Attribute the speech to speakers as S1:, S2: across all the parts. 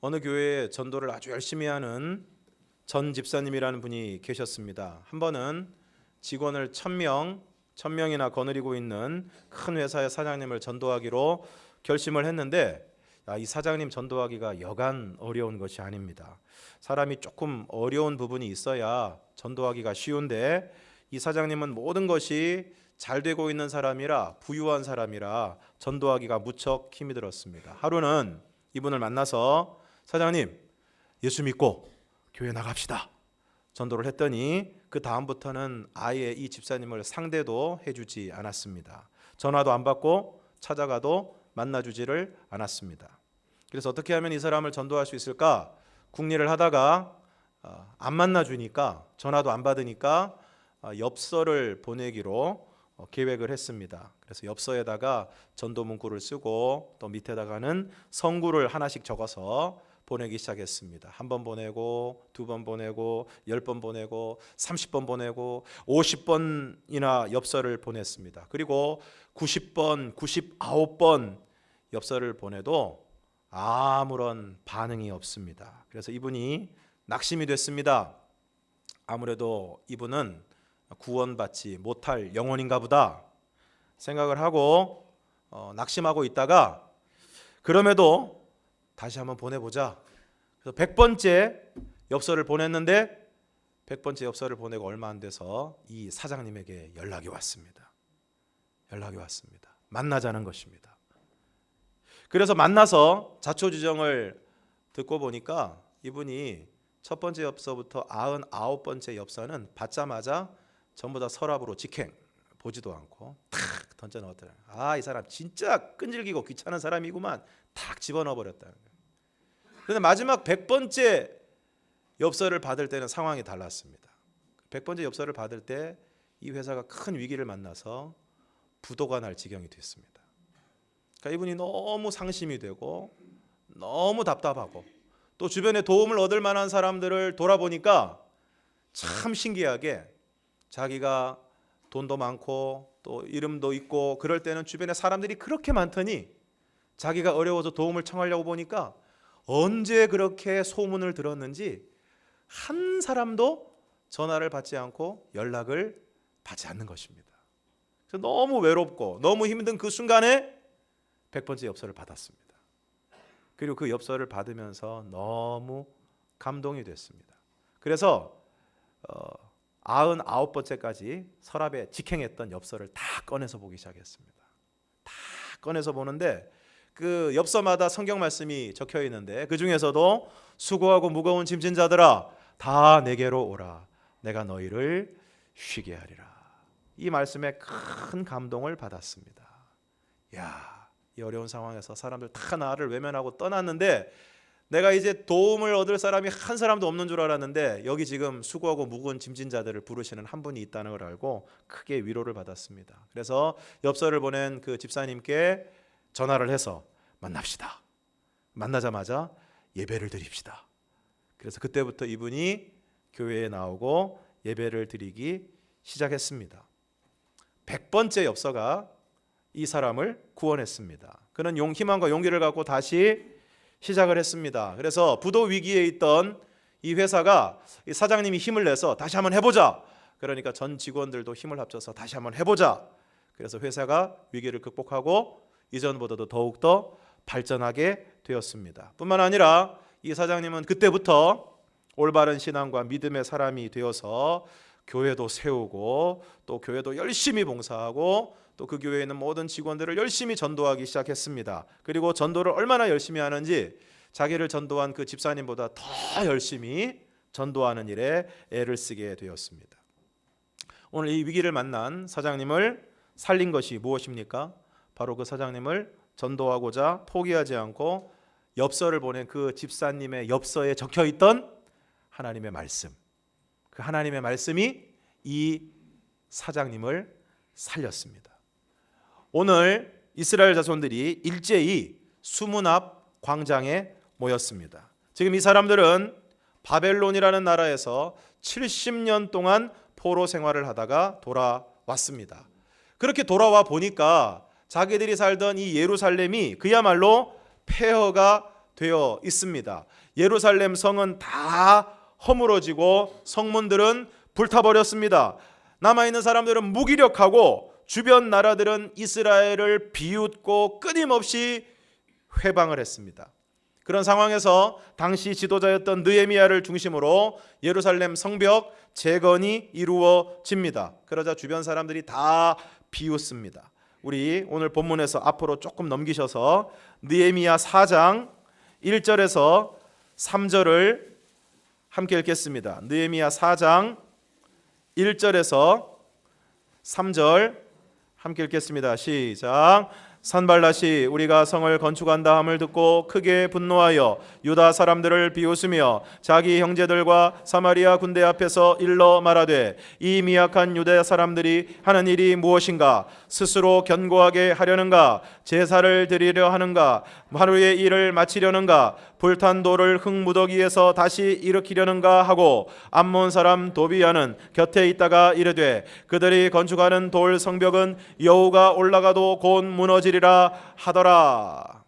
S1: 어느 교회에 전도를 아주 열심히 하는 전 집사님이라는 분이 계셨습니다. 한 번은 직원을 1000명이나 거느리고 있는 큰 회사의 사장님을 전도하기로 결심을 했는데, 이 사장님 전도하기가 여간 어려운 것이 아닙니다. 사람이 조금 어려운 부분이 있어야 전도하기가 쉬운데, 이 사장님은 모든 것이 잘 되고 있는 사람이라, 부유한 사람이라 전도하기가 무척 힘이 들었습니다. 하루는 이분을 만나서 사장님, 예수 믿고 교회 나갑시다 전도를 했더니 그 다음부터는 아예 이 집사님을 상대도 해주지 않았습니다. 전화도 안 받고 찾아가도 만나주지를 않았습니다. 그래서 어떻게 하면 이 사람을 전도할 수 있을까 궁리를 하다가 안 만나주니까, 전화도 안 받으니까 엽서를 보내기로 계획을 했습니다. 그래서 엽서에다가 전도 문구를 쓰고 또 밑에다가는 성구를 하나씩 적어서 보내기 시작했습니다. 한 번 보내고, 2번 보내고, 10번 보내고, 30번 보내고, 50번이나 엽서를 보냈습니다. 그리고 90번, 99번 엽서를 보내도 아무런 반응이 없습니다. 그래서 이분이 낙심이 됐습니다. 아무래도 이분은 구원받지 못할 영혼인가 보다 생각을 하고 낙심하고 있다가, 그럼에도 다시 한번 보내보자. 그래서 100번째 엽서를 보냈는데 100번째 엽서를 보내고 얼마 안 돼서 이 사장님에게 연락이 왔습니다. 만나자는 것입니다. 그래서 만나서 자초지종을 듣고 보니까 이분이 첫 번째 엽서부터 99번째 엽서는 받자마자 전부 다 서랍으로 직행, 보지도 않고 탁 던져 넣었더라고요. 이 사람 진짜 끈질기고 귀찮은 사람이구만, 탁 집어넣어 버렸다는 거예요. 그런데 마지막 100번째 엽서를 받을 때는 상황이 달랐습니다. 100번째 엽서를 받을 때 이 회사가 큰 위기를 만나서 부도가 날 지경이 됐습니다. 그러니까 이분이 너무 상심이 되고 너무 답답하고, 또 주변에 도움을 얻을 만한 사람들을 돌아보니까 참 신기하게 자기가 돈도 많고 또 이름도 있고 그럴 때는 주변에 사람들이 그렇게 많더니 자기가 어려워서 도움을 청하려고 보니까 언제 그렇게 소문을 들었는지 한 사람도 전화를 받지 않고 연락을 받지 않는 것입니다. 그래서 너무 외롭고 너무 힘든 그 순간에 100번째 엽서를 받았습니다. 그리고 그 엽서를 받으면서 너무 감동이 됐습니다. 그래서 99번째까지 서랍에 직행했던 엽서를 다 꺼내서 보기 시작했습니다. 다 꺼내서 보는데 그 엽서마다 성경 말씀이 적혀 있는데, 그 중에서도 수고하고 무거운 짐진 자들아 다 내게로 오라, 내가 너희를 쉬게 하리라. 이 말씀에 큰 감동을 받았습니다. 이 어려운 상황에서 사람들 다 나를 외면하고 떠났는데 내가 이제 도움을 얻을 사람이 한 사람도 없는 줄 알았는데 여기 지금 수고하고 무거운 짐진 자들을 부르시는 한 분이 있다는 걸 알고 크게 위로를 받았습니다. 그래서 엽서를 보낸 그 집사님께 전화를 해서 만납시다. 만나자마자 예배를 드립시다. 그래서 그때부터 이분이 교회에 나오고 예배를 드리기 시작했습니다. 100번째 엽서가 이 사람을 구원했습니다. 그는 희망과 용기를 갖고 다시 시작을 했습니다. 그래서 부도 위기에 있던 이 회사가 이 사장님이 힘을 내서 다시 한번 해보자. 그러니까 전 직원들도 힘을 합쳐서 다시 한번 해보자. 그래서 회사가 위기를 극복하고 이전보다도 더욱더 발전하게 되었습니다. 뿐만 아니라 이 사장님은 그때부터 올바른 신앙과 믿음의 사람이 되어서 교회도 세우고 또 교회도 열심히 봉사하고 또 그 교회에 있는 모든 직원들을 열심히 전도하기 시작했습니다. 그리고 전도를 얼마나 열심히 하는지 자기를 전도한 그 집사님보다 더 열심히 전도하는 일에 애를 쓰게 되었습니다. 오늘 이 위기를 만난 사장님을 살린 것이 무엇입니까? 바로 그 사장님을 전도하고자 포기하지 않고 엽서를 보낸 그 집사님의 엽서에 적혀있던 하나님의 말씀, 그 하나님의 말씀이 이 사장님을 살렸습니다. 오늘 이스라엘 자손들이 일제히 수문 앞 광장에 모였습니다. 지금 이 사람들은 바벨론이라는 나라에서 70년 동안 포로 생활을 하다가 돌아왔습니다. 그렇게 돌아와 보니까 자기들이 살던 이 예루살렘이 그야말로 폐허가 되어 있습니다. 예루살렘 성은 다 허물어지고 성문들은 불타버렸습니다. 남아있는 사람들은 무기력하고 주변 나라들은 이스라엘을 비웃고 끊임없이 회방을 했습니다. 그런 상황에서 당시 지도자였던 느헤미야를 중심으로 예루살렘 성벽 재건이 이루어집니다. 그러자 주변 사람들이 다 비웃습니다. 우리 오늘 본문에서 앞으로 조금 넘기셔서 느헤미야 4장 1절에서 3절을 함께 읽겠습니다. 느헤미야 4장 1절에서 3절 함께 읽겠습니다. 시작. 산발랏이 우리가 성을 건축한다 함을 듣고 크게 분노하여 유다 사람들을 비웃으며 자기 형제들과 사마리아 군대 앞에서 일러 말하되 이 미약한 유다 사람들이 하는 일이 무엇인가? 스스로 견고하게 하려는가? 제사를 드리려 하는가? 하루의 일을 마치려는가? 불탄 돌을 흙무더기에서 다시 일으키려는가 하고 암몬 사람 도비야는 곁에 있다가 이르되 그들이 건축하는 돌 성벽은 여우가 올라가도 곧 무너지리라 하더라.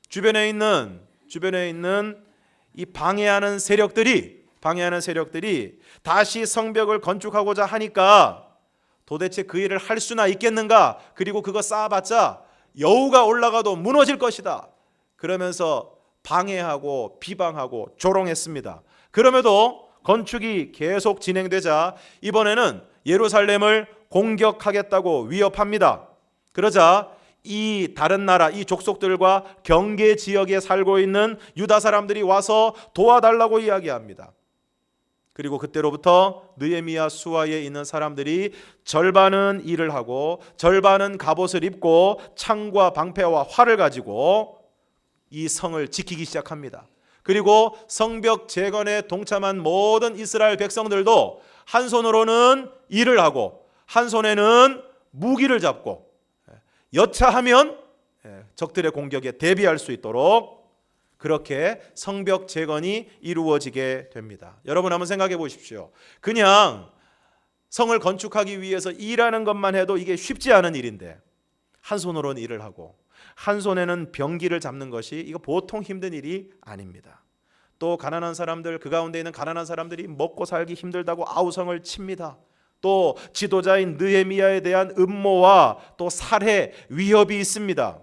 S1: 주변에 있는 이 방해하는 세력들이 다시 성벽을 건축하고자 하니까 도대체 그 일을 할 수나 있겠는가? 그리고 그거 쌓아봤자 여우가 올라가도 무너질 것이다. 그러면서 방해하고 비방하고 조롱했습니다. 그럼에도 건축이 계속 진행되자 이번에는 예루살렘을 공격하겠다고 위협합니다. 그러자 이 다른 나라, 이 족속들과 경계 지역에 살고 있는 유다 사람들이 와서 도와달라고 이야기합니다. 그리고 그때로부터 느헤미야 수하에 있는 사람들이 절반은 일을 하고 절반은 갑옷을 입고 창과 방패와 활을 가지고 이 성을 지키기 시작합니다. 그리고 성벽 재건에 동참한 모든 이스라엘 백성들도 한 손으로는 일을 하고 한 손에는 무기를 잡고 여차하면 적들의 공격에 대비할 수 있도록 그렇게 성벽 재건이 이루어지게 됩니다. 여러분 한번 생각해 보십시오. 그냥 성을 건축하기 위해서 일하는 것만 해도 이게 쉽지 않은 일인데 한 손으로는 일을 하고 한 손에는 병기를 잡는 것이 이거 보통 힘든 일이 아닙니다. 또 가난한 사람들, 그 가운데 있는 가난한 사람들이 먹고 살기 힘들다고 아우성을 칩니다. 또 지도자인 느헤미야에 대한 음모와 또 살해 위협이 있습니다.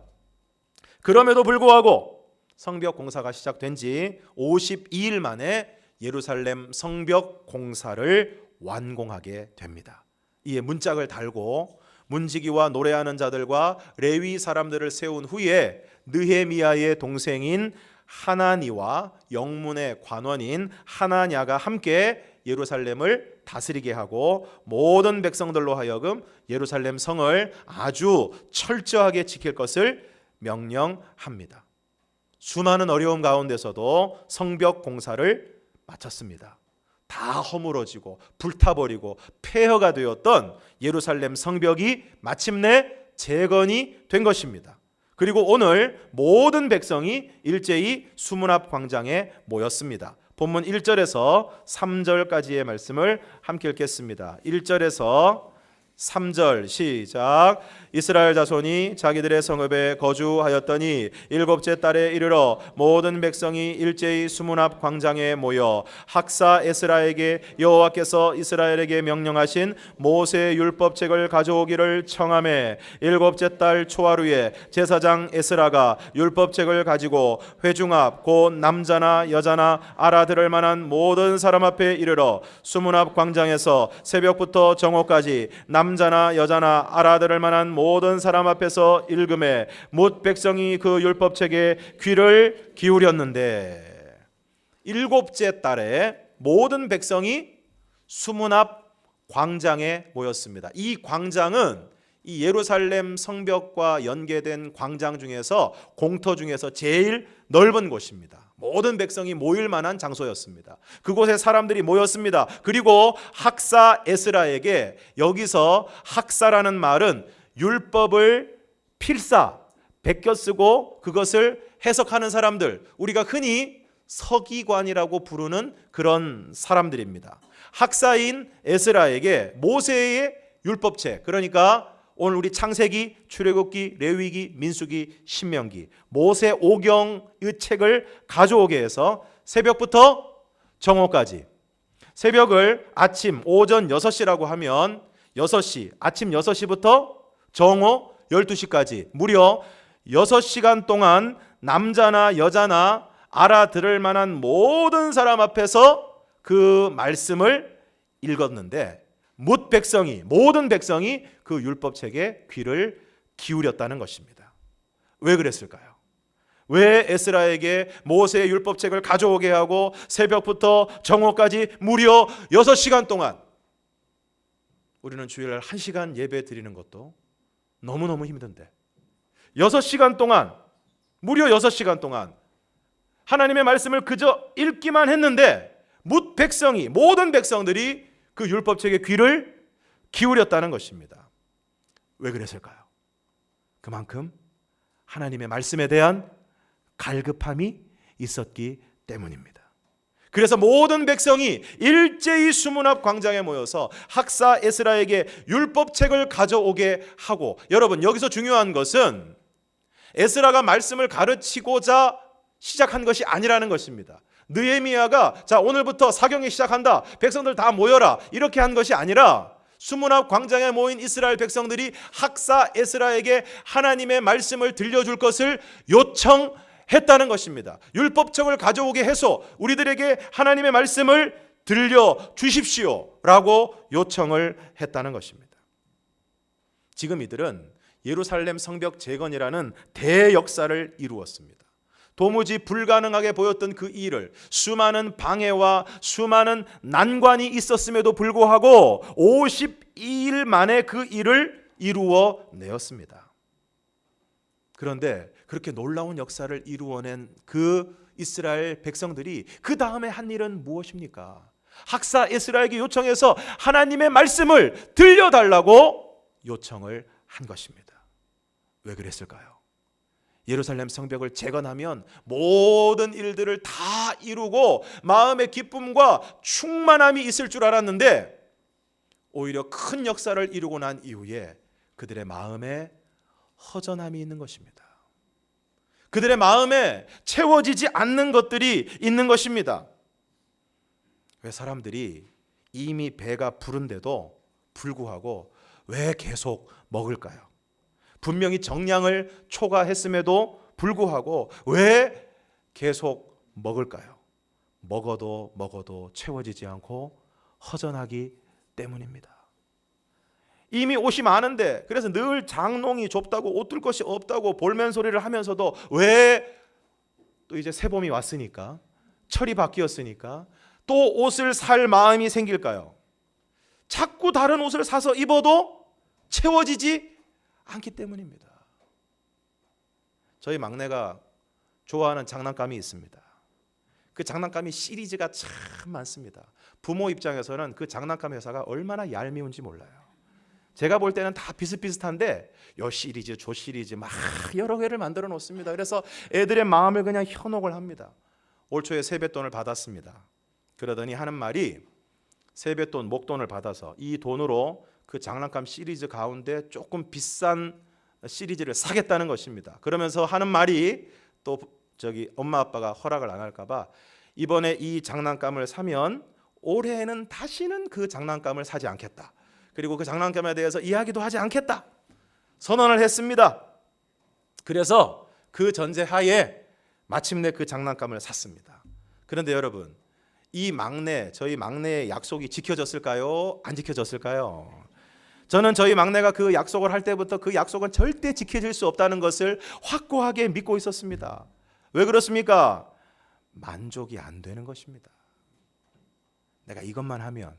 S1: 그럼에도 불구하고 성벽 공사가 시작된 지 52일 만에 예루살렘 성벽 공사를 완공하게 됩니다. 이에 문짝을 달고 문지기와 노래하는 자들과 레위 사람들을 세운 후에 느헤미야의 동생인 하나니와 영문의 관원인 하나냐가 함께 예루살렘을 다스리게 하고 모든 백성들로 하여금 예루살렘 성을 아주 철저하게 지킬 것을 명령합니다. 수많은 어려움 가운데서도 성벽 공사를 마쳤습니다. 다 허물어지고 불타버리고 폐허가 되었던 예루살렘 성벽이 마침내 재건이 된 것입니다. 그리고 오늘 모든 백성이 일제히 수문 앞 광장에 모였습니다. 본문 1절에서 3절까지의 말씀을 함께 읽겠습니다. 1절에서 3절 시작. 이스라엘 자손이 자기들의 성읍에 거주하였더니 일곱째 달에 이르러 모든 백성이 일제히 수문 앞 광장에 모여 학사 에스라에게 여호와께서 이스라엘에게 명령하신 모세 율법책을 가져오기를 청하매 일곱째 달 초하루에 제사장 에스라가 율법책을 가지고 회중 앞 곧 남자나 여자나 알아들을 만한 모든 사람 앞에 이르러 수문 앞 광장에서 새벽부터 정오까지 남자나 여자나 알아들을 만한 모든 사람 앞에서 읽음에 뭇 백성이 그 율법책에 귀를 기울였는데 일곱째 달에 모든 백성이 수문 앞 광장에 모였습니다. 이 광장은 이 예루살렘 성벽과 연계된 광장 중에서 공터 중에서 제일 넓은 곳입니다. 모든 백성이 모일 만한 장소였습니다. 그곳에 사람들이 모였습니다. 그리고 학사 에스라에게, 여기서 학사라는 말은 율법을 필사, 베껴 쓰고 그것을 해석하는 사람들, 우리가 흔히 서기관이라고 부르는 그런 사람들입니다. 학사인 에스라에게 모세의 율법책, 그러니까 오늘 우리 창세기, 출애굽기, 레위기, 민수기, 신명기, 모세 오경의 책을 가져오게 해서 새벽부터 정오까지, 새벽을 아침 오전 6시라고 하면 6시, 아침 6시부터 정오 12시까지 무려 6시간 동안 남자나 여자나 알아들을 만한 모든 사람 앞에서 그 말씀을 읽었는데 모든 백성이 그 율법책에 귀를 기울였다는 것입니다. 왜 그랬을까요? 왜 에스라에게 모세의 율법책을 가져오게 하고 새벽부터 정오까지 무려 6시간 동안, 우리는 주일날 1시간 예배 드리는 것도 너무너무 힘든데 6시간 동안, 무려 6시간 동안 하나님의 말씀을 그저 읽기만 했는데 모든 백성들이 그 율법책에 귀를 기울였다는 것입니다. 왜 그랬을까요? 그만큼 하나님의 말씀에 대한 갈급함이 있었기 때문입니다. 그래서 모든 백성이 일제히 수문 앞 광장에 모여서 학사 에스라에게 율법책을 가져오게 하고, 여러분 여기서 중요한 것은 에스라가 말씀을 가르치고자 시작한 것이 아니라는 것입니다. 느헤미야가 자 오늘부터 사경이 시작한다, 백성들 다 모여라, 이렇게 한 것이 아니라 수문 앞 광장에 모인 이스라엘 백성들이 학사 에스라에게 하나님의 말씀을 들려줄 것을 요청했다는 것입니다. 율법책을 가져오게 해서 우리들에게 하나님의 말씀을 들려주십시오 라고 요청을 했다는 것입니다. 지금 이들은 예루살렘 성벽 재건이라는 대역사를 이루었습니다. 도무지 불가능하게 보였던 그 일을, 수많은 방해와 수많은 난관이 있었음에도 불구하고 52일 만에 그 일을 이루어내었습니다. 그런데 그렇게 놀라운 역사를 이루어낸 그 이스라엘 백성들이 그 다음에 한 일은 무엇입니까? 학사 에스라에게 요청해서 하나님의 말씀을 들려달라고 요청을 한 것입니다. 왜 그랬을까요? 예루살렘 성벽을 재건하면 모든 일들을 다 이루고 마음의 기쁨과 충만함이 있을 줄 알았는데 오히려 큰 역사를 이루고 난 이후에 그들의 마음에 허전함이 있는 것입니다. 그들의 마음에 채워지지 않는 것들이 있는 것입니다. 왜 사람들이 이미 배가 부른데도 불구하고 왜 계속 먹을까요? 분명히 정량을 초과했음에도 불구하고 왜 계속 먹을까요? 먹어도 채워지지 않고 허전하기 때문입니다. 이미 옷이 많은데, 그래서 늘 장롱이 좁다고, 옷 둘 것이 없다고 볼멘 소리를 하면서도 왜 또 이제 새봄이 왔으니까, 철이 바뀌었으니까 또 옷을 살 마음이 생길까요? 자꾸 다른 옷을 사서 입어도 채워지지 않기 때문입니다. 저희 막내가 좋아하는 장난감이 있습니다. 그 장난감이 시리즈가 참 많습니다. 부모 입장에서는 그 장난감 회사가 얼마나 얄미운지 몰라요. 제가 볼 때는 다 비슷비슷한데 요 시리즈 저 시리즈 막 여러 개를 만들어 놓습니다. 그래서 애들의 마음을 그냥 현혹을 합니다. 올 초에 세뱃돈을 받았습니다. 그러더니 하는 말이, 세뱃돈 목돈을 받아서 이 돈으로 그 장난감 시리즈 가운데 조금 비싼 시리즈를 사겠다는 것입니다. 그러면서 하는 말이, 또 저기 엄마 아빠가 허락을 안 할까 봐, 이번에 이 장난감을 사면 올해에는 다시는 그 장난감을 사지 않겠다, 그리고 그 장난감에 대해서 이야기도 하지 않겠다 선언을 했습니다. 그래서 그 전제하에 마침내 그 장난감을 샀습니다. 그런데 여러분, 이 저희 막내의 약속이 지켜졌을까요? 안 지켜졌을까요? 저는 저희 막내가 그 약속을 할 때부터 그 약속은 절대 지켜질 수 없다는 것을 확고하게 믿고 있었습니다. 왜 그렇습니까? 만족이 안 되는 것입니다. 내가 이것만 하면,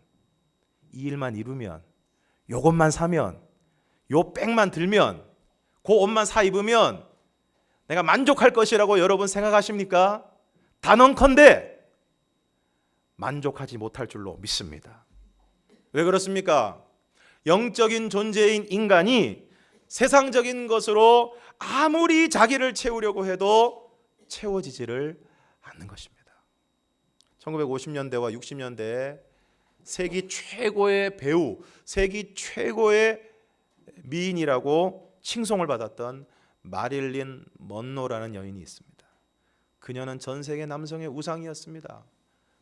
S1: 이 일만 이루면, 요것만 사면, 요 백만 들면, 그 옷만 사 입으면 내가 만족할 것이라고 여러분 생각하십니까? 단언컨대 만족하지 못할 줄로 믿습니다. 왜 그렇습니까? 영적인 존재인 인간이 세상적인 것으로 아무리 자기를 채우려고 해도 채워지지를 않는 것입니다. 1950년대와 60년대에 세계 최고의 배우, 세계 최고의 미인이라고 칭송을 받았던 마릴린 먼로라는 여인이 있습니다. 그녀는 전 세계 남성의 우상이었습니다.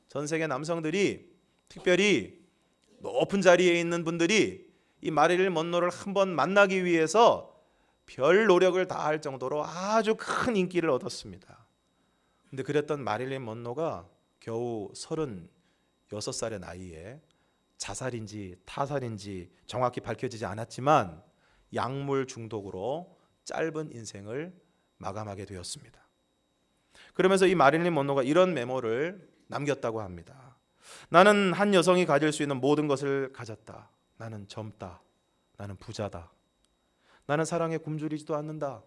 S1: 전 세계 남성들이, 특별히 높은 자리에 있는 분들이 이 마릴린 먼로를 한번 만나기 위해서 별 노력을 다할 정도로 아주 큰 인기를 얻었습니다. 근데 그랬던 마릴린 먼로가 겨우 36살의 나이에 자살인지 타살인지 정확히 밝혀지지 않았지만 약물 중독으로 짧은 인생을 마감하게 되었습니다. 그러면서 이 마릴린 먼로가 이런 메모를 남겼다고 합니다. 나는 한 여성이 가질 수 있는 모든 것을 가졌다. 나는 젊다. 나는 부자다. 나는 사랑에 굶주리지도 않는다.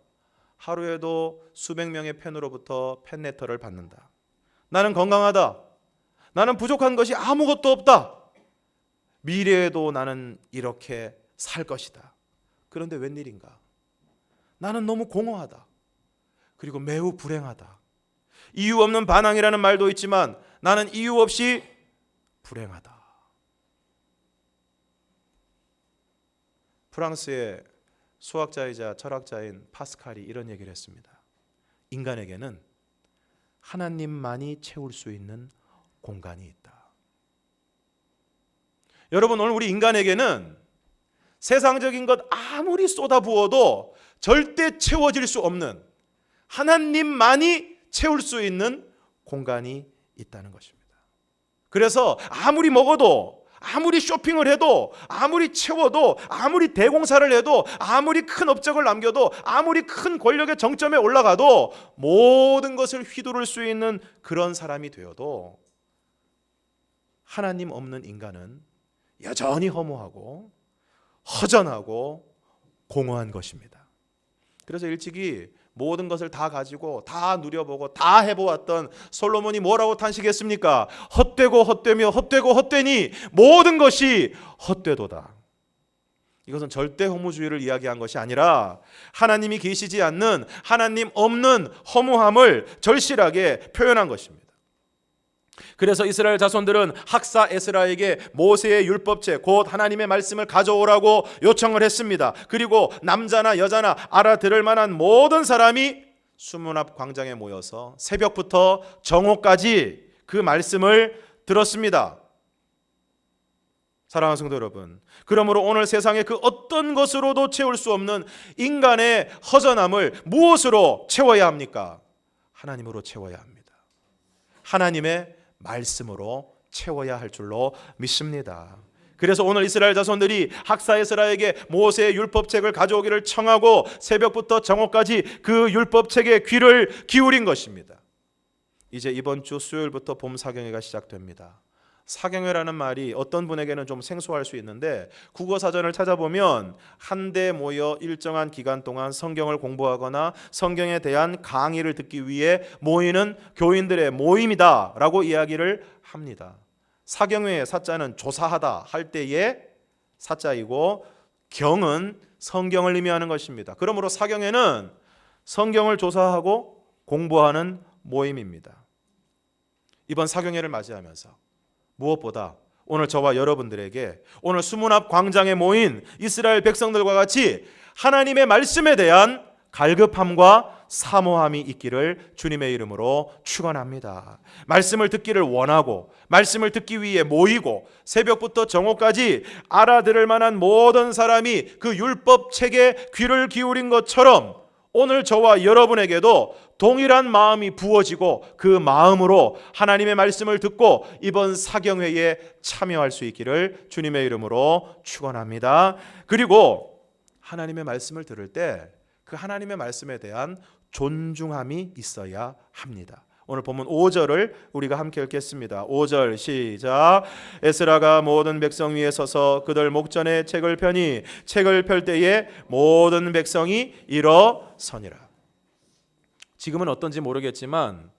S1: 하루에도 수백 명의 팬으로부터 팬레터를 받는다. 나는 건강하다. 나는 부족한 것이 아무것도 없다. 미래에도 나는 이렇게 살 것이다. 그런데 웬일인가? 나는 너무 공허하다. 그리고 매우 불행하다. 이유 없는 반항이라는 말도 있지만 나는 이유 없이 불행하다. 프랑스의 수학자이자 철학자인 파스칼이 이런 얘기를 했습니다. 인간에게는 하나님만이 채울 수 있는 공간이 있다. 여러분, 오늘 우리 인간에게는 세상적인 것 아무리 쏟아부어도 절대 채워질 수 없는 하나님만이 채울 수 있는 공간이 있다는 것입니다. 그래서 아무리 먹어도, 아무리 쇼핑을 해도, 아무리 채워도, 아무리 대공사를 해도, 아무리 큰 업적을 남겨도, 아무리 큰 권력의 정점에 올라가도 모든 것을 휘두를 수 있는 그런 사람이 되어도 하나님 없는 인간은 여전히 허무하고 허전하고 공허한 것입니다. 그래서 일찍이 모든 것을 다 가지고 다 누려보고 다 해보았던 솔로몬이 뭐라고 탄식했습니까? 헛되고 헛되며 헛되고 헛되니 모든 것이 헛되도다. 이것은 절대 허무주의를 이야기한 것이 아니라 하나님이 계시지 않는, 하나님 없는 허무함을 절실하게 표현한 것입니다. 그래서 이스라엘 자손들은 학사 에스라에게 모세의 율법책, 곧 하나님의 말씀을 가져오라고 요청을 했습니다. 그리고 남자나 여자나 알아들을 만한 모든 사람이 수문 앞 광장에 모여서 새벽부터 정오까지 그 말씀을 들었습니다. 사랑하는 성도 여러분, 그러므로 오늘 세상에 그 어떤 것으로도 채울 수 없는 인간의 허전함을 무엇으로 채워야 합니까? 하나님으로 채워야 합니다. 하나님의 말씀으로 채워야 할 줄로 믿습니다. 그래서 오늘 이스라엘 자손들이 학사 에스라에게 모세의 율법책을 가져오기를 청하고 새벽부터 정오까지 그 율법책에 귀를 기울인 것입니다. 이제 이번 주 수요일부터 봄 사경회가 시작됩니다. 사경회라는 말이 어떤 분에게는 좀 생소할 수 있는데 국어 사전을 찾아보면 한데 모여 일정한 기간 동안 성경을 공부하거나 성경에 대한 강의를 듣기 위해 모이는 교인들의 모임이다라고 이야기를 합니다. 사경회의 사자는 조사하다 할 때의 사자이고 경은 성경을 의미하는 것입니다. 그러므로 사경회는 성경을 조사하고 공부하는 모임입니다. 이번 사경회를 맞이하면서 무엇보다 오늘 저와 여러분들에게 오늘 수문 앞 광장에 모인 이스라엘 백성들과 같이 하나님의 말씀에 대한 갈급함과 사모함이 있기를 주님의 이름으로 축원합니다. 말씀을 듣기를 원하고 말씀을 듣기 위해 모이고 새벽부터 정오까지 알아들을 만한 모든 사람이 그 율법책에 귀를 기울인 것처럼 오늘 저와 여러분에게도 동일한 마음이 부어지고 그 마음으로 하나님의 말씀을 듣고 이번 사경회에 참여할 수 있기를 주님의 이름으로 축원합니다. 그리고 하나님의 말씀을 들을 때 그 하나님의 말씀에 대한 존중함이 있어야 합니다. 오늘 본문 5절을 우리가 함께 읽겠습니다. 5절 시작. 에스라가 모든 백성 위에 서서 그들 목전에 책을 펴니 책을 펼 때에 모든 백성이 일어서니라. 지금은 어떤지 모르겠지만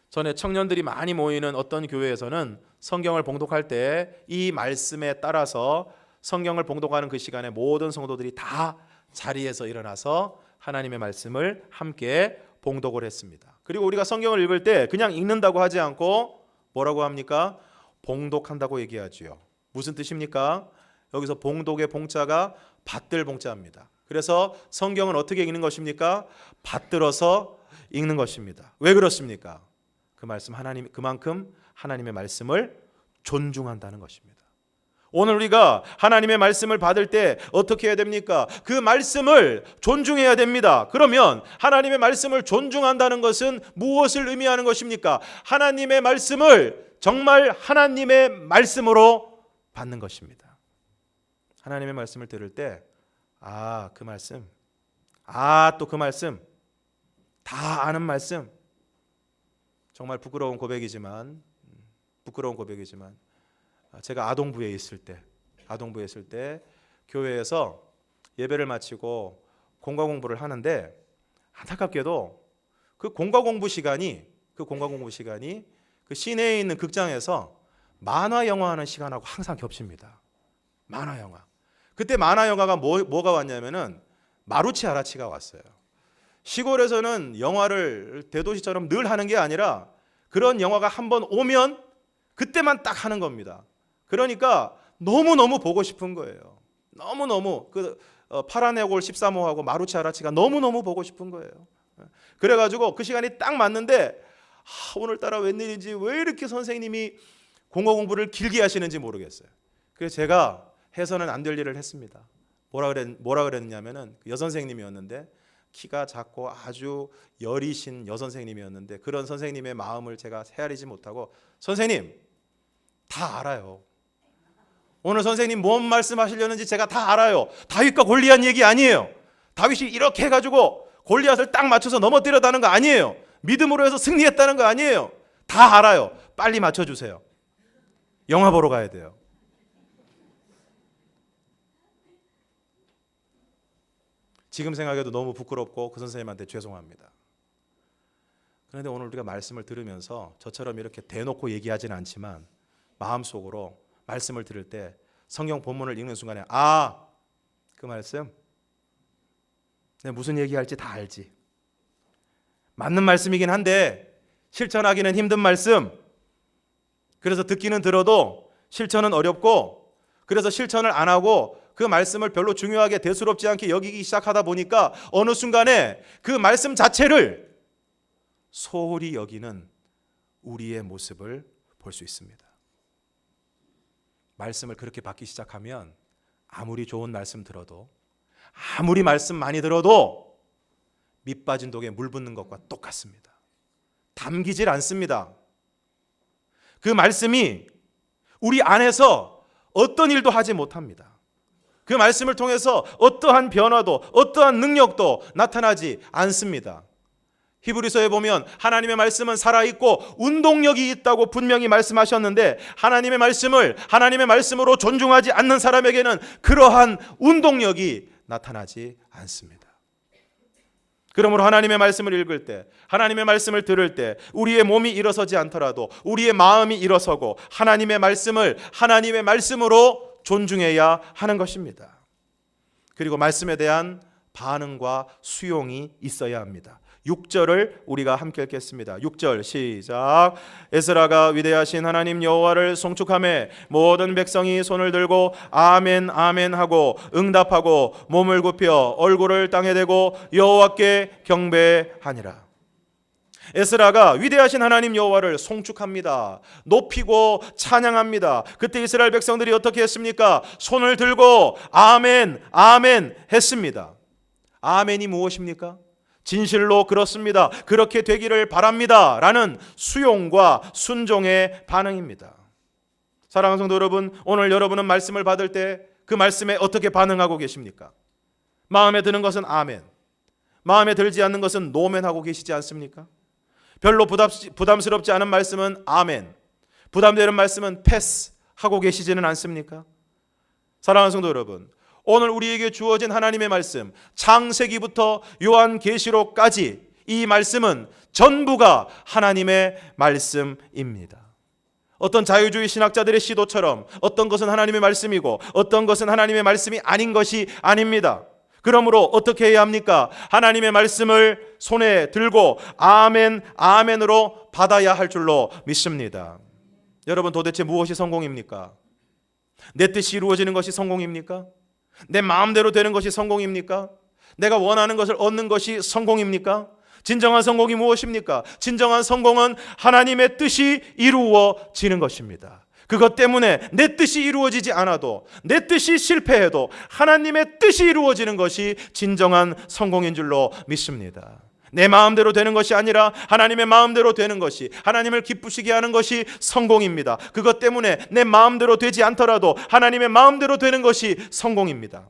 S1: 전에 청년들이 많이 모이는 어떤 교회에서는 성경을 봉독할 때 이 말씀에 따라서 성경을 봉독하는 그 시간에 모든 성도들이 다 자리에서 일어나서 하나님의 말씀을 함께 봉독을 했습니다. 그리고 우리가 성경을 읽을 때 그냥 읽는다고 하지 않고 뭐라고 합니까? 봉독한다고 얘기하지요. 무슨 뜻입니까? 여기서 봉독의 봉자가 받들 봉자입니다. 그래서 성경은 어떻게 읽는 것입니까? 받들어서 읽는 것입니다. 왜 그렇습니까? 그만큼 하나님의 말씀을 존중한다는 것입니다. 오늘 우리가 하나님의 말씀을 받을 때 어떻게 해야 됩니까? 그 말씀을 존중해야 됩니다. 그러면 하나님의 말씀을 존중한다는 것은 무엇을 의미하는 것입니까? 하나님의 말씀을 정말 하나님의 말씀으로 받는 것입니다. 하나님의 말씀을 들을 때 그 말씀, 또 그 말씀, 다 아는 말씀. 정말 부끄러운 고백이지만 제가 아동부에 있을 때 교회에서 예배를 마치고 공과 공부를 하는데 안타깝게도 그 공과 공부 시간이 그 시내에 있는 극장에서 만화 영화 하는 시간하고 항상 겹칩니다. 만화 영화. 그때 만화 영화가 뭐가 왔냐면은 마루치 아라치가 왔어요. 시골에서는 영화를 대도시처럼 늘 하는 게 아니라 그런 영화가 한번 오면 그때만 딱 하는 겁니다. 그러니까 너무너무 보고 싶은 거예요. 너무너무 파란 해골 13호하고 마루치 아라치가 너무너무 보고 싶은 거예요. 그래가지고 그 시간이 딱 맞는데 오늘따라 웬일인지 왜 이렇게 선생님이 공어 공부를 길게 하시는지 모르겠어요. 그래서 제가 해서는 안 될 일을 했습니다. 뭐라 그랬냐면은 여선생님이었는데 키가 작고 아주 여리신 여선생님이었는데 그런 선생님의 마음을 제가 헤아리지 못하고 선생님 다 알아요. 오늘 선생님 뭔 말씀하시려는지 제가 다 알아요. 다윗과 골리앗 얘기 아니에요. 다윗이 이렇게 해가지고 골리앗을 딱 맞춰서 넘어뜨렸다는 거 아니에요. 믿음으로 해서 승리했다는 거 아니에요. 다 알아요. 빨리 맞춰주세요. 영화 보러 가야 돼요. 지금 생각해도 너무 부끄럽고 그 선생님한테 죄송합니다. 그런데 오늘 우리가 말씀을 들으면서 저처럼 이렇게 대놓고 얘기하지는 않지만 마음속으로 말씀을 들을 때 성경 본문을 읽는 순간에 그 말씀 내가 무슨 얘기할지 다 알지. 맞는 말씀이긴 한데 실천하기는 힘든 말씀. 그래서 듣기는 들어도 실천은 어렵고 그래서 실천을 안 하고 그 말씀을 별로 중요하게 대수롭지 않게 여기기 시작하다 보니까 어느 순간에 그 말씀 자체를 소홀히 여기는 우리의 모습을 볼 수 있습니다. 말씀을 그렇게 받기 시작하면 아무리 좋은 말씀 들어도 아무리 말씀 많이 들어도 밑 빠진 독에 물 붓는 것과 똑같습니다. 담기질 않습니다. 그 말씀이 우리 안에서 어떤 일도 하지 못합니다. 그 말씀을 통해서 어떠한 변화도 어떠한 능력도 나타나지 않습니다. 히브리서에 보면 하나님의 말씀은 살아있고 운동력이 있다고 분명히 말씀하셨는데 하나님의 말씀을 하나님의 말씀으로 존중하지 않는 사람에게는 그러한 운동력이 나타나지 않습니다. 그러므로 하나님의 말씀을 읽을 때 하나님의 말씀을 들을 때 우리의 몸이 일어서지 않더라도 우리의 마음이 일어서고 하나님의 말씀을 하나님의 말씀으로 존중해야 하는 것입니다. 그리고 말씀에 대한 반응과 수용이 있어야 합니다. 6절을 우리가 함께 읽겠습니다. 6절 시작. 에스라가 위대하신 하나님 여호와를 송축하며 모든 백성이 손을 들고 아멘 아멘 하고 응답하고 몸을 굽혀 얼굴을 땅에 대고 여호와께 경배하니라. 에스라가 위대하신 하나님 여호와를 송축합니다. 높이고 찬양합니다. 그때 이스라엘 백성들이 어떻게 했습니까? 손을 들고 아멘 아멘 했습니다. 아멘이 무엇입니까? 진실로 그렇습니다. 그렇게 되기를 바랍니다. 라는 수용과 순종의 반응입니다. 사랑하는 성도 여러분, 오늘 여러분은 말씀을 받을 때 그 말씀에 어떻게 반응하고 계십니까? 마음에 드는 것은 아멘, 마음에 들지 않는 것은 노멘 하고 계시지 않습니까? 별로 부담스럽지 않은 말씀은 아멘, 부담되는 말씀은 패스 하고 계시지는 않습니까? 사랑하는 성도 여러분, 오늘 우리에게 주어진 하나님의 말씀 창세기부터 요한계시록까지 이 말씀은 전부가 하나님의 말씀입니다. 어떤 자유주의 신학자들의 시도처럼 어떤 것은 하나님의 말씀이고 어떤 것은 하나님의 말씀이 아닌 것이 아닙니다. 그러므로 어떻게 해야 합니까? 하나님의 말씀을 손에 들고 아멘 아멘으로 받아야 할 줄로 믿습니다. 여러분, 도대체 무엇이 성공입니까? 내 뜻이 이루어지는 것이 성공입니까? 내 마음대로 되는 것이 성공입니까? 내가 원하는 것을 얻는 것이 성공입니까? 진정한 성공이 무엇입니까? 진정한 성공은 하나님의 뜻이 이루어지는 것입니다. 그것 때문에 내 뜻이 이루어지지 않아도, 내 뜻이 실패해도 하나님의 뜻이 이루어지는 것이 진정한 성공인 줄로 믿습니다. 내 마음대로 되는 것이 아니라 하나님의 마음대로 되는 것이, 하나님을 기쁘시게 하는 것이 성공입니다. 그것 때문에 내 마음대로 되지 않더라도 하나님의 마음대로 되는 것이 성공입니다.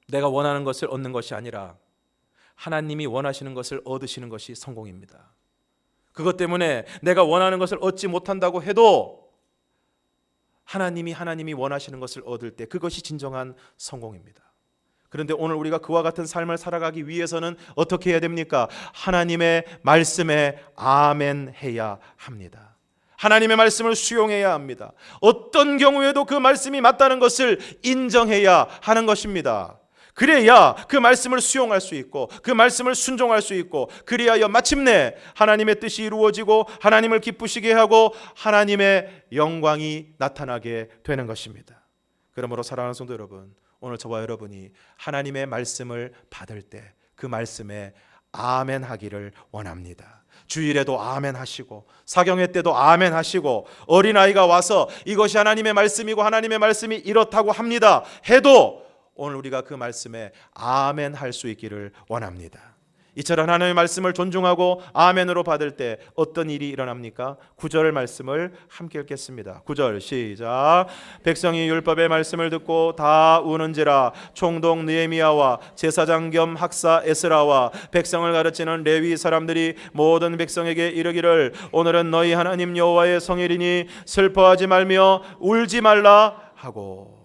S1: 내가 원하는 것을 얻는 것이 아니라 하나님이 원하시는 것을 얻으시는 것이 성공입니다. 그것 때문에 내가 원하는 것을 얻지 못한다고 해도 하나님이 원하시는 것을 얻을 때 그것이 진정한 성공입니다. 그런데 오늘 우리가 그와 같은 삶을 살아가기 위해서는 어떻게 해야 됩니까? 하나님의 말씀에 아멘 해야 합니다. 하나님의 말씀을 수용해야 합니다. 어떤 경우에도 그 말씀이 맞다는 것을 인정해야 하는 것입니다. 그래야 그 말씀을 수용할 수 있고 그 말씀을 순종할 수 있고, 그리하여 마침내 하나님의 뜻이 이루어지고 하나님을 기쁘시게 하고 하나님의 영광이 나타나게 되는 것입니다. 그러므로 사랑하는 성도 여러분, 오늘 저와 여러분이 하나님의 말씀을 받을 때 그 말씀에 아멘 하기를 원합니다. 주일에도 아멘 하시고 사경회 때도 아멘 하시고 어린아이가 와서 이것이 하나님의 말씀이고 하나님의 말씀이 이렇다고 합니다 해도 오늘 우리가 그 말씀에 아멘 할 수 있기를 원합니다. 이처럼 하나님의 말씀을 존중하고 아멘으로 받을 때 어떤 일이 일어납니까? 9절 말씀을 함께 읽겠습니다. 9절 시작. 백성이 율법의 말씀을 듣고 다 우는지라. 총독 느헤미야와 제사장 겸 학사 에스라와 백성을 가르치는 레위 사람들이 모든 백성에게 이르기를 오늘은 너희 하나님 여호와의 성일이니 슬퍼하지 말며 울지 말라 하고.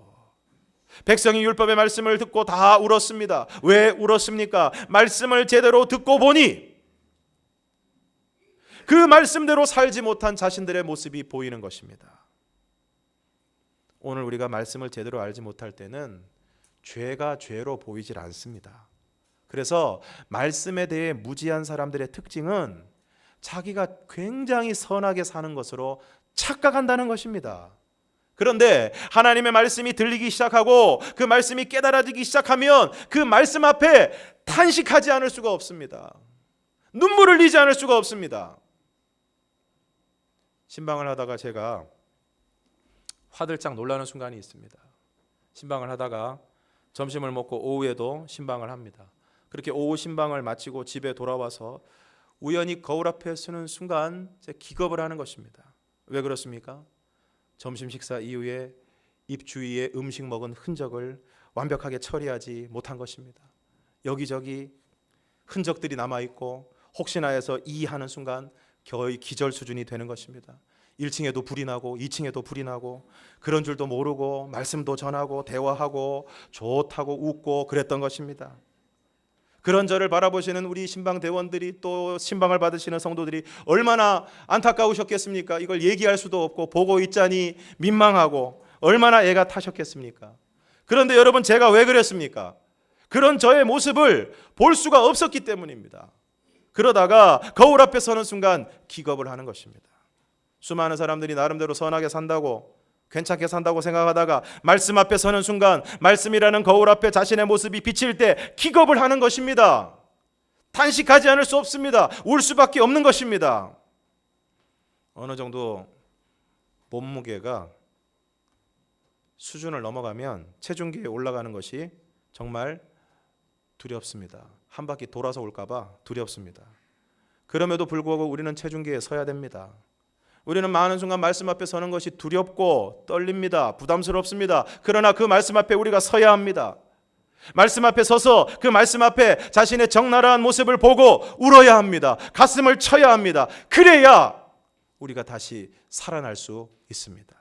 S1: 백성이 율법의 말씀을 듣고 다 울었습니다. 왜 울었습니까? 말씀을 제대로 듣고 보니 그 말씀대로 살지 못한 자신들의 모습이 보이는 것입니다. 오늘 우리가 말씀을 제대로 알지 못할 때는 죄가 죄로 보이질 않습니다. 그래서 말씀에 대해 무지한 사람들의 특징은 자기가 굉장히 선하게 사는 것으로 착각한다는 것입니다. 그런데 하나님의 말씀이 들리기 시작하고 그 말씀이 깨달아지기 시작하면 그 말씀 앞에 탄식하지 않을 수가 없습니다. 눈물을 흘리지 않을 수가 없습니다. 신방을 하다가 제가 화들짝 놀라는 순간이 있습니다. 신방을 하다가 점심을 먹고 오후에도 신방을 합니다. 그렇게 오후 신방을 마치고 집에 돌아와서 우연히 거울 앞에 서는 순간 제가 기겁을 하는 것입니다. 왜 그렇습니까? 점심 식사 이후에 입 주위에 음식 먹은 흔적을 완벽하게 처리하지 못한 것입니다. 여기저기 흔적들이 남아있고 혹시나 해서 이하는 순간 거의 기절 수준이 되는 것입니다. 1층에도 불이 나고 2층에도 불이 나고 그런 줄도 모르고 말씀도 전하고 대화하고 좋다고 웃고 그랬던 것입니다. 그런 저를 바라보시는 우리 신방 대원들이 또 신방을 받으시는 성도들이 얼마나 안타까우셨겠습니까? 이걸 얘기할 수도 없고 보고 있자니 민망하고 얼마나 애가 타셨겠습니까? 그런데 여러분, 제가 왜 그랬습니까? 그런 저의 모습을 볼 수가 없었기 때문입니다. 그러다가 거울 앞에 서는 순간 기겁을 하는 것입니다. 수많은 사람들이 나름대로 선하게 산다고, 괜찮게 산다고 생각하다가 말씀 앞에 서는 순간 말씀이라는 거울 앞에 자신의 모습이 비칠 때 기겁을 하는 것입니다. 탄식하지 않을 수 없습니다. 울 수밖에 없는 것입니다. 어느 정도 몸무게가 수준을 넘어가면 체중계에 올라가는 것이 정말 두렵습니다. 한 바퀴 돌아서 올까 봐 두렵습니다. 그럼에도 불구하고 우리는 체중계에 서야 됩니다. 우리는 많은 순간 말씀 앞에 서는 것이 두렵고 떨립니다. 부담스럽습니다. 그러나 그 말씀 앞에 우리가 서야 합니다. 말씀 앞에 서서 그 말씀 앞에 자신의 적나라한 모습을 보고 울어야 합니다. 가슴을 쳐야 합니다. 그래야 우리가 다시 살아날 수 있습니다.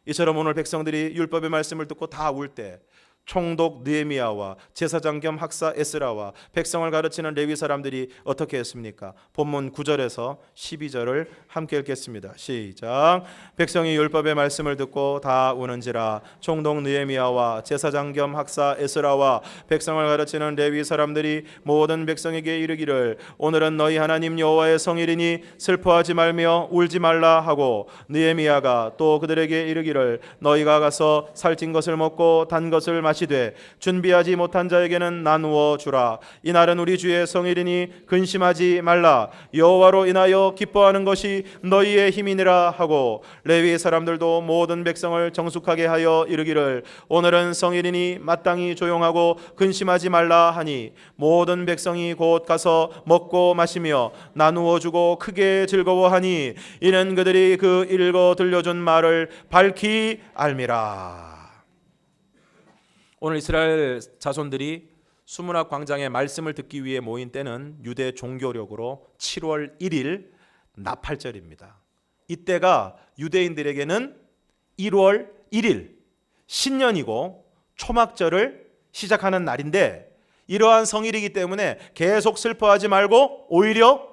S1: 이처럼 오늘 백성들이 율법의 말씀을 듣고 다 울 때 총독 느헤미야와 제사장 겸 학사 에스라와 백성을 가르치는 레위 사람들이 어떻게 했습니까? 본문 9절에서 12절을 함께 읽겠습니다. 시작. 백성이 율법의 말씀을 듣고 다 우는지라. 총독 느헤미야와 제사장 겸 학사 에스라와 백성을 가르치는 레위 사람들이 모든 백성에게 이르기를 오늘은 너희 하나님 여호와의 성일이니 슬퍼하지 말며 울지 말라 하고, 느헤미야가 또 그들에게 이르기를 너희가 가서 살찐 것을 먹고 단 것을 마시되 준비하지 못한 자에게는 나누어 주라. 이날은 우리 주의 성일이니 근심하지 말라. 여호와로 인하여 기뻐하는 것이 너희의 힘이니라 하고, 레위 사람들도 모든 백성을 정숙하게 하여 이르기를 오늘은 성일이니 마땅히 조용하고 근심하지 말라 하니, 모든 백성이 곧 가서 먹고 마시며 나누어 주고 크게 즐거워하니, 이는 그들이 그 읽어 들려준 말을 밝히 알미라. 오늘 이스라엘 자손들이 수문학 광장에 말씀을 듣기 위해 모인 때는 유대 종교력으로 7월 1일 나팔절입니다. 이때가 유대인들에게는 1월 1일 신년이고 초막절을 시작하는 날인데, 이러한 성일이기 때문에 계속 슬퍼하지 말고 오히려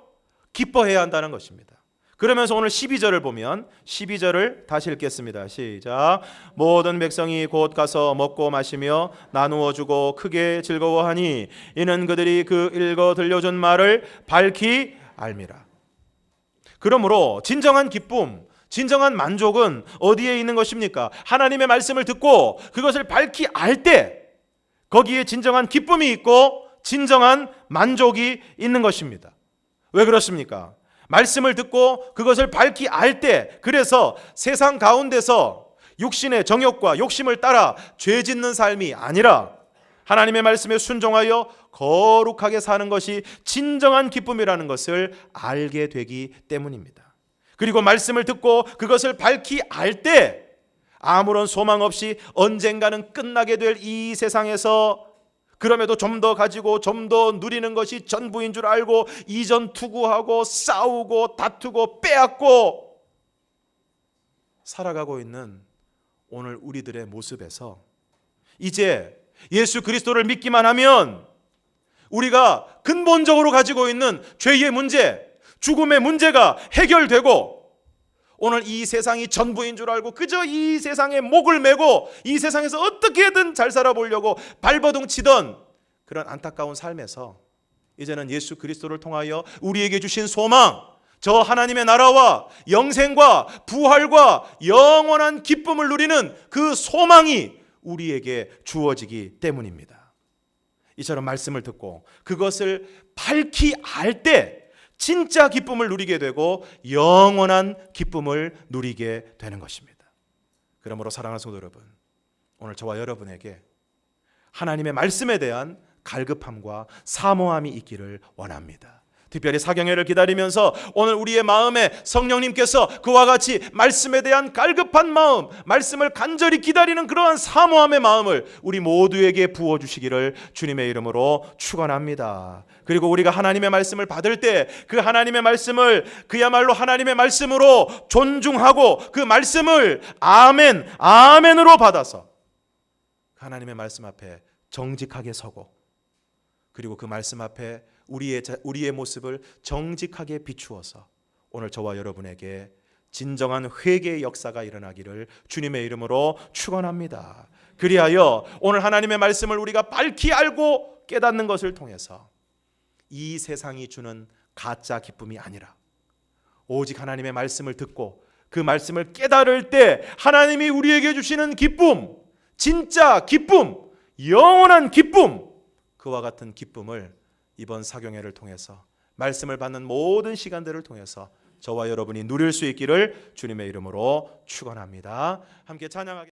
S1: 기뻐해야 한다는 것입니다. 그러면서 오늘 12절을 보면 12절을 다시 읽겠습니다. 시작. 모든 백성이 곧 가서 먹고 마시며 나누어 주고 크게 즐거워하니, 이는 그들이 그 읽어 들려준 말을 밝히 알미라. 그러므로 진정한 기쁨, 진정한 만족은 어디에 있는 것입니까? 하나님의 말씀을 듣고 그것을 밝히 알 때 거기에 진정한 기쁨이 있고 진정한 만족이 있는 것입니다. 왜 그렇습니까? 말씀을 듣고 그것을 밝히 알 때, 그래서 세상 가운데서 육신의 정욕과 욕심을 따라 죄 짓는 삶이 아니라 하나님의 말씀에 순종하여 거룩하게 사는 것이 진정한 기쁨이라는 것을 알게 되기 때문입니다. 그리고 말씀을 듣고 그것을 밝히 알 때 아무런 소망 없이 언젠가는 끝나게 될 이 세상에서 그럼에도 좀 더 가지고 좀 더 누리는 것이 전부인 줄 알고 이전 투구하고 싸우고 다투고 빼앗고 살아가고 있는 오늘 우리들의 모습에서 이제 예수 그리스도를 믿기만 하면 우리가 근본적으로 가지고 있는 죄의 문제, 죽음의 문제가 해결되고, 오늘 이 세상이 전부인 줄 알고 그저 이 세상에 목을 메고 이 세상에서 어떻게든 잘 살아보려고 발버둥 치던 그런 안타까운 삶에서 이제는 예수 그리스도를 통하여 우리에게 주신 소망, 저 하나님의 나라와 영생과 부활과 영원한 기쁨을 누리는 그 소망이 우리에게 주어지기 때문입니다. 이처럼 말씀을 듣고 그것을 밝히 알 때 진짜 기쁨을 누리게 되고 영원한 기쁨을 누리게 되는 것입니다. 그러므로 사랑하는 성도 여러분, 오늘 저와 여러분에게 하나님의 말씀에 대한 갈급함과 사모함이 있기를 원합니다. 특별히 사경회를 기다리면서 오늘 우리의 마음에 성령님께서 그와 같이 말씀에 대한 갈급한 마음, 말씀을 간절히 기다리는 그러한 사모함의 마음을 우리 모두에게 부어주시기를 주님의 이름으로 축원합니다. 그리고 우리가 하나님의 말씀을 받을 때 그 하나님의 말씀을 그야말로 하나님의 말씀으로 존중하고 그 말씀을 아멘, 아멘으로 받아서 하나님의 말씀 앞에 정직하게 서고, 그리고 그 말씀 앞에 우리의 모습을 정직하게 비추어서 오늘 저와 여러분에게 진정한 회개의 역사가 일어나기를 주님의 이름으로 축원합니다. 그리하여 오늘 하나님의 말씀을 우리가 밝히 알고 깨닫는 것을 통해서 이 세상이 주는 가짜 기쁨이 아니라 오직 하나님의 말씀을 듣고 그 말씀을 깨달을 때 하나님이 우리에게 주시는 기쁨, 진짜 기쁨, 영원한 기쁨, 그와 같은 기쁨을 이번 사경회를 통해서 말씀을 받는 모든 시간들을 통해서 저와 여러분이 누릴 수 있기를 주님의 이름으로 축원합니다. 함께 찬양하겠습니다.